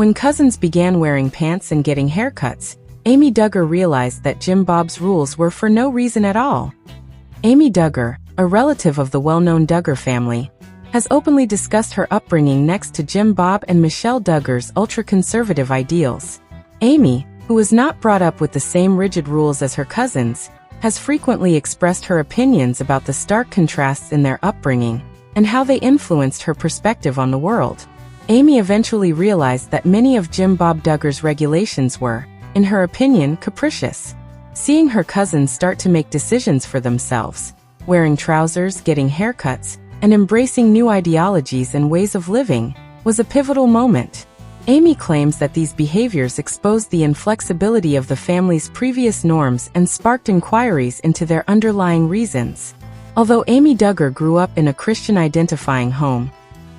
When cousins began wearing pants and getting haircuts, Amy Duggar realized that Jim Bob's rules were for no reason at all. Amy Duggar, a relative of the well-known Duggar family, has openly discussed her upbringing next to Jim Bob and Michelle Duggar's ultra-conservative ideals. Amy, who was not brought up with the same rigid rules as her cousins, has frequently expressed her opinions about the stark contrasts in their upbringing and how they influenced her perspective on the world. Amy eventually realized that many of Jim Bob Duggar's regulations were, in her opinion, capricious. Seeing her cousins start to make decisions for themselves, wearing trousers, getting haircuts, and embracing new ideologies and ways of living, was a pivotal moment. Amy claims that these behaviors exposed the inflexibility of the family's previous norms and sparked inquiries into their underlying reasons. Although Amy Duggar grew up in a Christian-identifying home,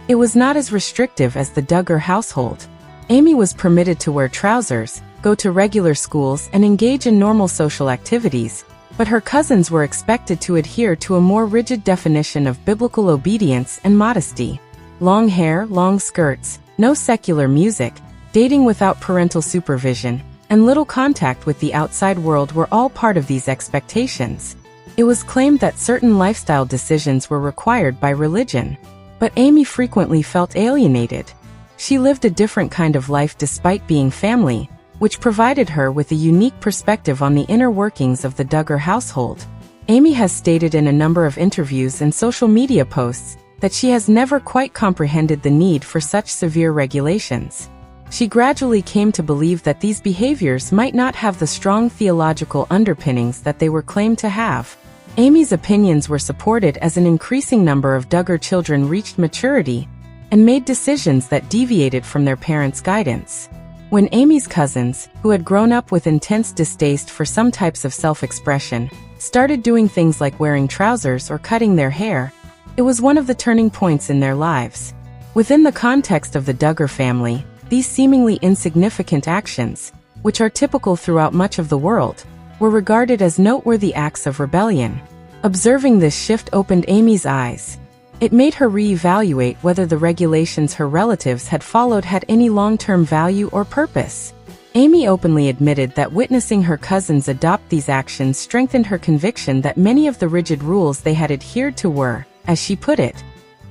it was not as restrictive as the Duggar household. Amy was permitted to wear trousers, go to regular schools, and engage in normal social activities, but her cousins were expected to adhere to a more rigid definition of biblical obedience and modesty. Long hair, long skirts, no secular music, dating without parental supervision, and little contact with the outside world were all part of these expectations. It was claimed that certain lifestyle decisions were required by religion, but Amy frequently felt alienated. She lived a different kind of life despite being family, which provided her with a unique perspective on the inner workings of the Duggar household. Amy has stated in a number of interviews and social media posts that she has never quite comprehended the need for such severe regulations. She gradually came to believe that these behaviors might not have the strong theological underpinnings that they were claimed to have. Amy's opinions were supported as an increasing number of Duggar children reached maturity and made decisions that deviated from their parents' guidance. When Amy's cousins, who had grown up with intense distaste for some types of self-expression, started doing things like wearing trousers or cutting their hair, it was one of the turning points in their lives. Within the context of the Duggar family, these seemingly insignificant actions, which are typical throughout much of the world, were regarded as noteworthy acts of rebellion. Observing this shift opened Amy's eyes. It made her reevaluate whether the regulations her relatives had followed had any long-term value or purpose. Amy openly admitted that witnessing her cousins adopt these actions strengthened her conviction that many of the rigid rules they had adhered to were, as she put it,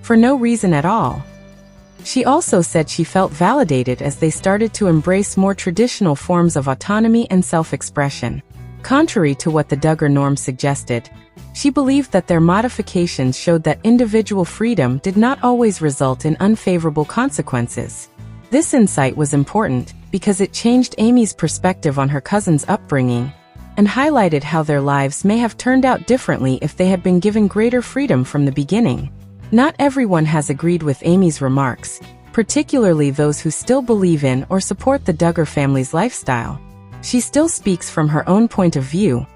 for no reason at all. She also said she felt validated as they started to embrace more traditional forms of autonomy and self-expression. Contrary to what the Duggar norm suggested, she believed that their modifications showed that individual freedom did not always result in unfavorable consequences. This insight was important because it changed Amy's perspective on her cousin's upbringing and highlighted how their lives may have turned out differently if they had been given greater freedom from the beginning. Not everyone has agreed with Amy's remarks, particularly those who still believe in or support the Duggar family's lifestyle. She still speaks from her own point of view,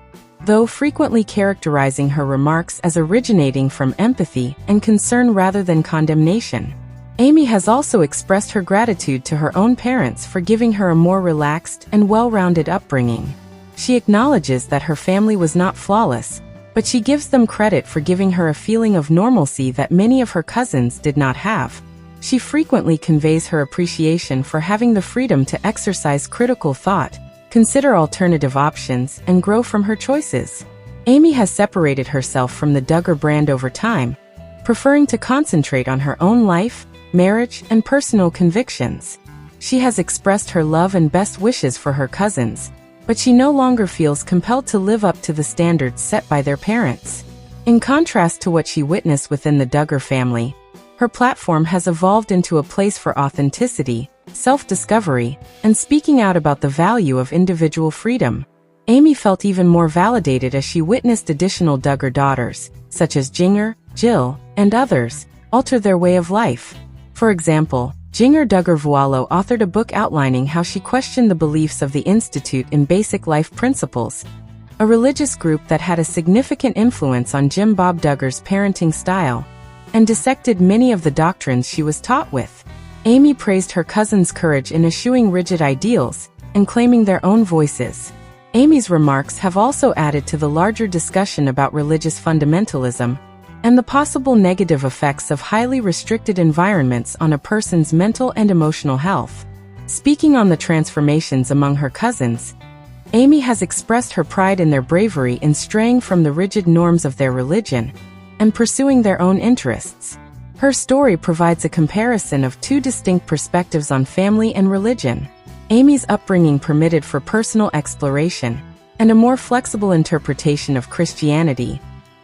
though frequently characterizing her remarks as originating from empathy and concern rather than condemnation. Amy has also expressed her gratitude to her own parents for giving her a more relaxed and well-rounded upbringing. She acknowledges that her family was not flawless, but she gives them credit for giving her a feeling of normalcy that many of her cousins did not have. She frequently conveys her appreciation for having the freedom to exercise critical thought, consider alternative options, and grow from her choices. Amy has separated herself from the Duggar brand over time, preferring to concentrate on her own life, marriage, and personal convictions. She has expressed her love and best wishes for her cousins, but she no longer feels compelled to live up to the standards set by their parents. In contrast to what she witnessed within the Duggar family, her platform has evolved into a place for authenticity, self-discovery, and speaking out about the value of individual freedom. Amy felt even more validated as she witnessed additional Duggar daughters, such as Jinger, Jill, and others, alter their way of life. For example, Jinger Duggar Vuolo authored a book outlining how she questioned the beliefs of the Institute in Basic Life Principles, a religious group that had a significant influence on Jim Bob Duggar's parenting style, and dissected many of the doctrines she was taught with. Amy praised her cousins' courage in eschewing rigid ideals and claiming their own voices. Amy's remarks have also added to the larger discussion about religious fundamentalism and the possible negative effects of highly restricted environments on a person's mental and emotional health. Speaking on the transformations among her cousins, Amy has expressed her pride in their bravery in straying from the rigid norms of their religion and pursuing their own interests. Her story provides a comparison of two distinct perspectives on family and religion. Amy's upbringing permitted for personal exploration and a more flexible interpretation of Christianity,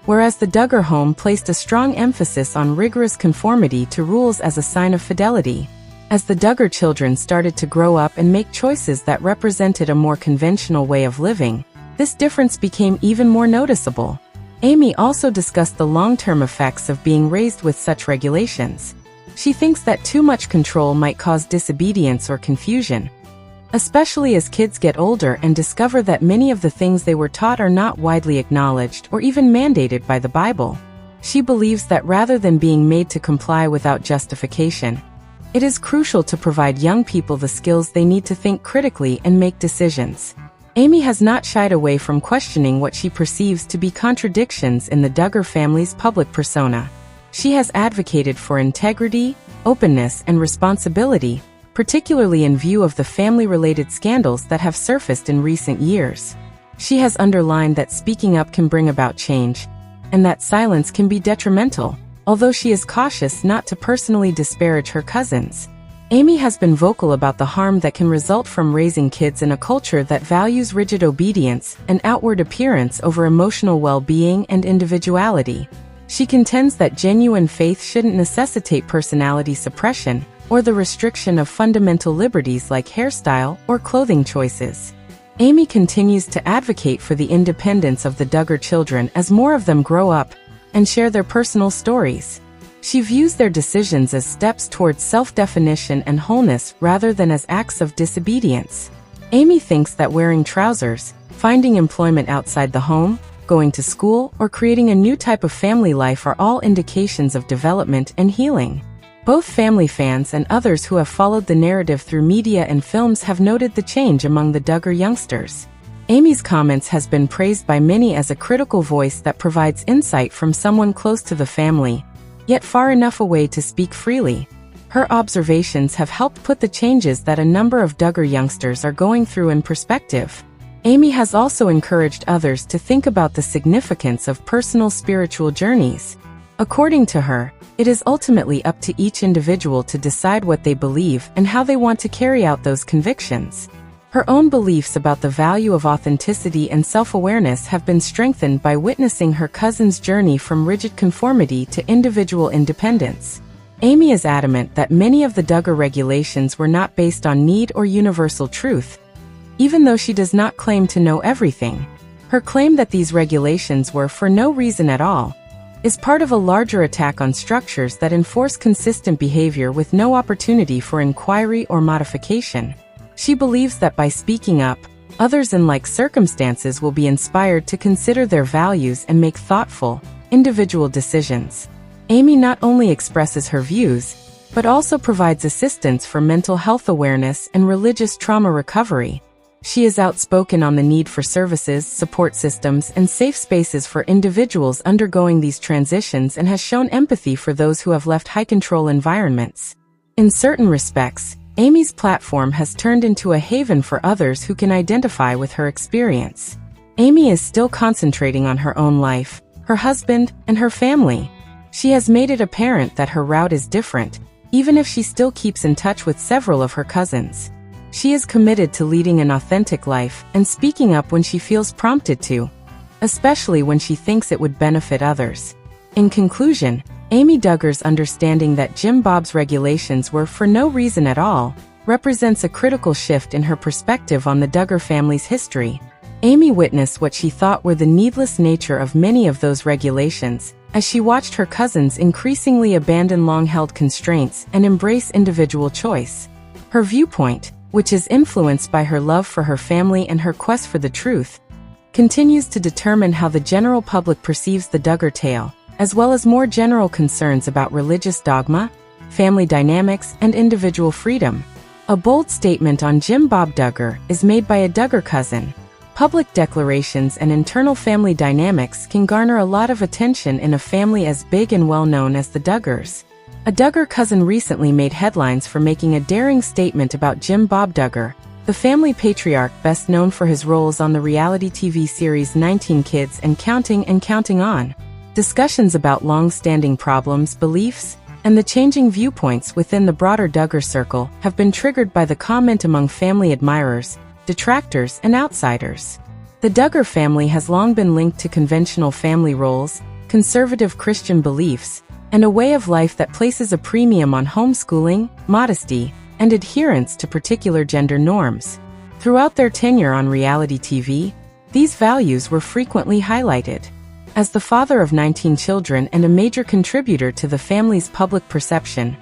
whereas the Duggar home placed a strong emphasis on rigorous conformity to rules as a sign of fidelity. As the Duggar children started to grow up and make choices that represented a more conventional way of living, this difference became even more noticeable. Amy also discussed the long-term effects of being raised with such regulations. She thinks that too much control might cause disobedience or confusion, especially as kids get older and discover that many of the things they were taught are not widely acknowledged or even mandated by the Bible. She believes that rather than being made to comply without justification, it is crucial to provide young people the skills they need to think critically and make decisions. Amy has not shied away from questioning what she perceives to be contradictions in the Duggar family's public persona. She has advocated for integrity, openness, and responsibility, particularly in view of the family-related scandals that have surfaced in recent years. She has underlined that speaking up can bring about change, and that silence can be detrimental, although she is cautious not to personally disparage her cousins. Amy has been vocal about the harm that can result from raising kids in a culture that values rigid obedience and outward appearance over emotional well-being and individuality. She contends that genuine faith shouldn't necessitate personality suppression or the restriction of fundamental liberties like hairstyle or clothing choices. Amy continues to advocate for the independence of the Duggar children as more of them grow up and share their personal stories. She views their decisions as steps towards self-definition and wholeness rather than as acts of disobedience. Amy thinks that wearing trousers, finding employment outside the home, going to school, or creating a new type of family life are all indications of development and healing. Both family fans and others who have followed the narrative through media and films have noted the change among the Duggar youngsters. Amy's comments has been praised by many as a critical voice that provides insight from someone close to the family, yet far enough away to speak freely. Her observations have helped put the changes that a number of Duggar youngsters are going through in perspective. Amy has also encouraged others to think about the significance of personal spiritual journeys. According to her, it is ultimately up to each individual to decide what they believe and how they want to carry out those convictions. Her own beliefs about the value of authenticity and self-awareness have been strengthened by witnessing her cousin's journey from rigid conformity to individual independence. Amy is adamant that many of the Duggar regulations were not based on need or universal truth, even though she does not claim to know everything. Her claim that these regulations were for no reason at all is part of a larger attack on structures that enforce consistent behavior with no opportunity for inquiry or modification. She believes that by speaking up, others in like circumstances will be inspired to consider their values and make thoughtful, individual decisions. Amy not only expresses her views, but also provides assistance for mental health awareness and religious trauma recovery. She is outspoken on the need for services, support systems, and safe spaces for individuals undergoing these transitions and has shown empathy for those who have left high-control environments. In certain respects, Amy's platform has turned into a haven for others who can identify with her experience. Amy is still concentrating on her own life, her husband, and her family. She has made it apparent that her route is different, even if she still keeps in touch with several of her cousins. She is committed to leading an authentic life and speaking up when she feels prompted to, especially when she thinks it would benefit others. In conclusion, Amy Duggar's understanding that Jim Bob's regulations were for no reason at all represents a critical shift in her perspective on the Duggar family's history. Amy witnessed what she thought were the needless nature of many of those regulations, as she watched her cousins increasingly abandon long-held constraints and embrace individual choice. Her viewpoint, which is influenced by her love for her family and her quest for the truth, continues to determine how the general public perceives the Duggar tale, as well as more general concerns about religious dogma, family dynamics, and individual freedom. A bold statement on Jim Bob Duggar is made by a Duggar cousin. Public declarations and internal family dynamics can garner a lot of attention in a family as big and well-known as the Duggars. A Duggar cousin recently made headlines for making a daring statement about Bob Duggar, the family patriarch best known for his roles on the reality TV series 19 Kids and Counting On. Discussions about long-standing problems, beliefs, and the changing viewpoints within the broader Duggar circle have been triggered by the comment among family admirers, detractors, and outsiders. The Duggar family has long been linked to conventional family roles, conservative Christian beliefs, and a way of life that places a premium on homeschooling, modesty, and adherence to particular gender norms. Throughout their tenure on reality TV, these values were frequently highlighted. As the father of 19 children and a major contributor to the family's public perception,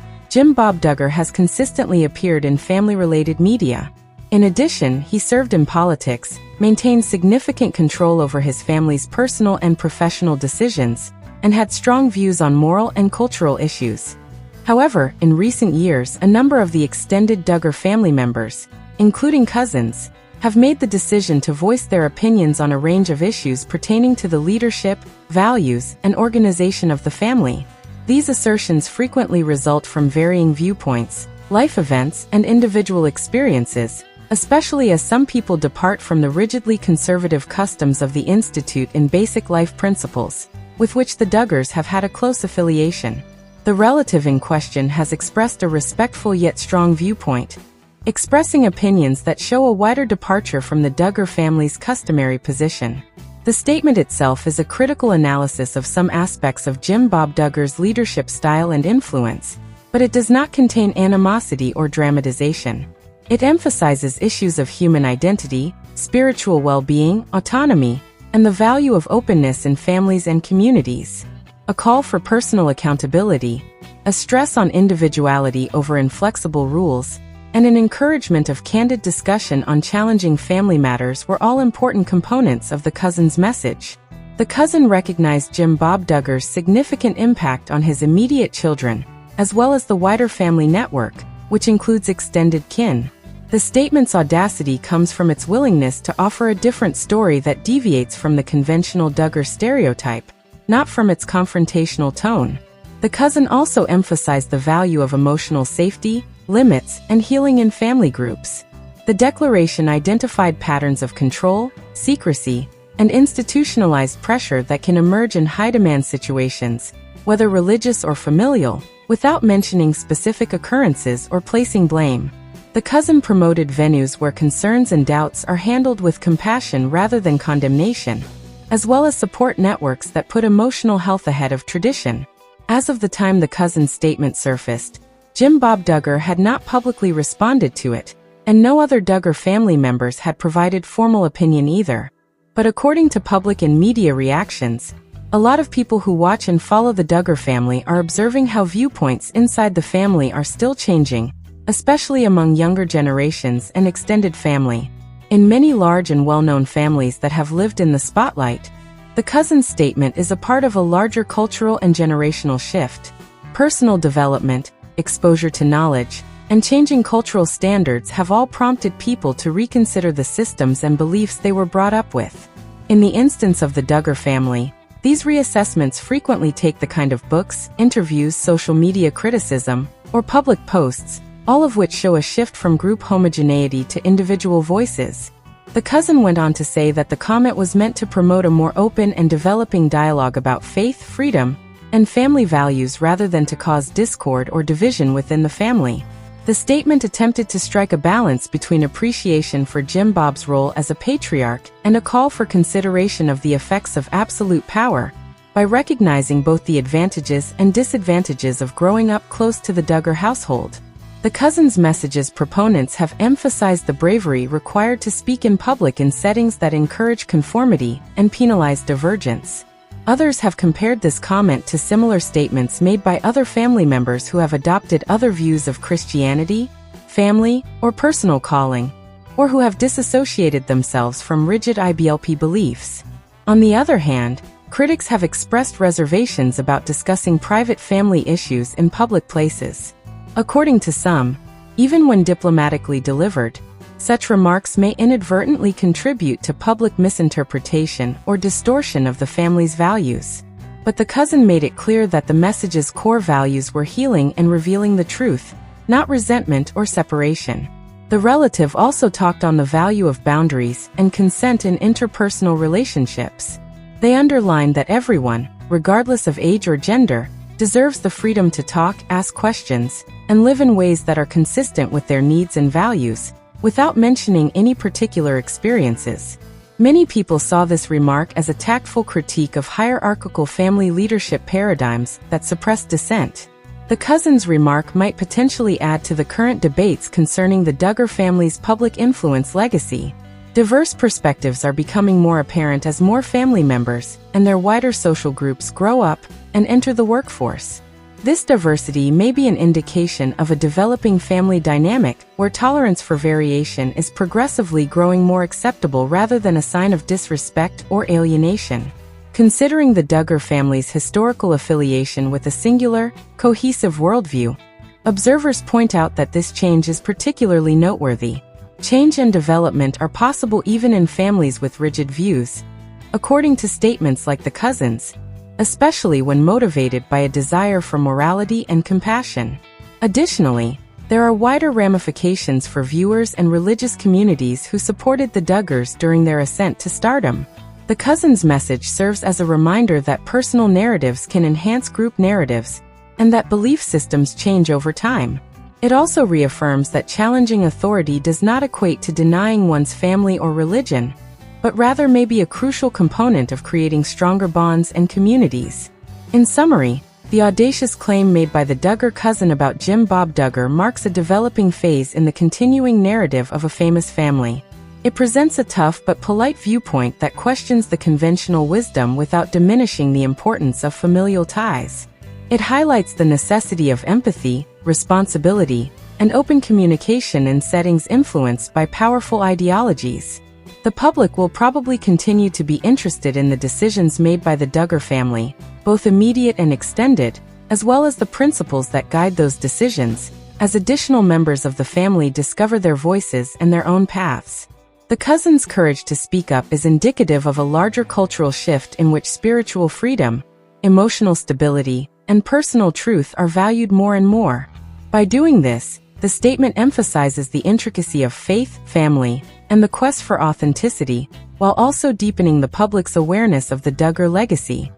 Bob Duggar has consistently appeared in family-related media. In addition, he served in politics, maintained significant control over his family's personal and professional decisions, and had strong views on moral and cultural issues. However, in recent years, a number of the extended Duggar family members, including cousins, have made the decision to voice their opinions on a range of issues pertaining to the leadership, values, and organization of the family. These assertions frequently result from varying viewpoints, life events, and individual experiences, especially as some people depart from the rigidly conservative customs of the Institute in basic life principles, with which the Duggars have had a close affiliation. The relative in question has expressed a respectful yet strong viewpoint, expressing opinions that show a wider departure from the Duggar family's customary position. The statement itself is a critical analysis of some aspects of Bob Duggar's leadership style and influence, but it does not contain animosity or dramatization. It emphasizes issues of human identity, spiritual well-being, autonomy, and the value of openness in families and communities. A call for personal accountability, a stress on individuality over inflexible rules, and an encouragement of candid discussion on challenging family matters were all important components of the cousin's message. The cousin recognized Bob Duggar's significant impact on his immediate children, as well as the wider family network, which includes extended kin. The statement's audacity comes from its willingness to offer a different story that deviates from the conventional Duggar stereotype, not from its confrontational tone. The cousin also emphasized the value of emotional safety, limits, and healing in family groups. The declaration identified patterns of control, secrecy, and institutionalized pressure that can emerge in high-demand situations, whether religious or familial, without mentioning specific occurrences or placing blame. The cousin promoted venues where concerns and doubts are handled with compassion rather than condemnation, as well as support networks that put emotional health ahead of tradition. As of the time the cousin's statement surfaced, Bob Duggar had not publicly responded to it, and no other Duggar family members had provided formal opinion either. But according to public and media reactions, a lot of people who watch and follow the Duggar family are observing how viewpoints inside the family are still changing, especially among younger generations and extended family. In many large and well-known families that have lived in the spotlight, the cousin's statement is a part of a larger cultural and generational shift. Personal development, exposure to knowledge, and changing cultural standards have all prompted people to reconsider the systems and beliefs they were brought up with. In the instance of the Duggar family, these reassessments frequently take the kind of books, interviews, social media criticism, or public posts, all of which show a shift from group homogeneity to individual voices. The cousin went on to say that the comment was meant to promote a more open and developing dialogue about faith, freedom, and family values rather than to cause discord or division within the family. The statement attempted to strike a balance between appreciation for Bob's role as a patriarch and a call for consideration of the effects of absolute power, by recognizing both the advantages and disadvantages of growing up close to the Duggar household. The cousin's message's proponents have emphasized the bravery required to speak in public in settings that encourage conformity and penalize divergence. Others have compared this comment to similar statements made by other family members who have adopted other views of Christianity, family, or personal calling, or who have disassociated themselves from rigid IBLP beliefs. On the other hand, critics have expressed reservations about discussing private family issues in public places. According to some, even when diplomatically delivered, such remarks may inadvertently contribute to public misinterpretation or distortion of the family's values. but the cousin made it clear that the message's core values were healing and revealing the truth, not resentment or separation. The relative also talked on the value of boundaries and consent in interpersonal relationships. They underlined that everyone, regardless of age or gender, deserves the freedom to talk, ask questions, and live in ways that are consistent with their needs and values, without mentioning any particular experiences. Many people saw this remark as a tactful critique of hierarchical family leadership paradigms that suppress dissent. The cousin's remark might potentially add to the current debates concerning the Duggar family's public influence legacy. Diverse perspectives are becoming more apparent as more family members and their wider social groups grow up and enter the workforce. This diversity may be an indication of a developing family dynamic where tolerance for variation is progressively growing more acceptable rather than a sign of disrespect or alienation. Considering the Duggar family's historical affiliation with a singular, cohesive worldview, observers point out that this change is particularly noteworthy. Change and development are possible even in families with rigid views, according to statements like the cousins, especially when motivated by a desire for morality and compassion. Additionally, there are wider ramifications for viewers and religious communities who supported the Duggars during their ascent to stardom. The cousins' message serves as a reminder that personal narratives can enhance group narratives, and that belief systems change over time. It also reaffirms that challenging authority does not equate to denying one's family or religion, but rather may be a crucial component of creating stronger bonds and communities. In summary, the audacious claim made by the Duggar cousin about Bob Duggar marks a developing phase in the continuing narrative of a famous family. It presents a tough but polite viewpoint that questions the conventional wisdom without diminishing the importance of familial ties. It highlights the necessity of empathy, responsibility, and open communication in settings influenced by powerful ideologies. The public will probably continue to be interested in the decisions made by the Duggar family, both immediate and extended, as well as the principles that guide those decisions, as additional members of the family discover their voices and their own paths. The cousins' courage to speak up is indicative of a larger cultural shift in which spiritual freedom, emotional stability, and personal truth are valued more and more. By doing this, the statement emphasizes the intricacy of faith, family, and the quest for authenticity, while also deepening the public's awareness of the Duggar legacy.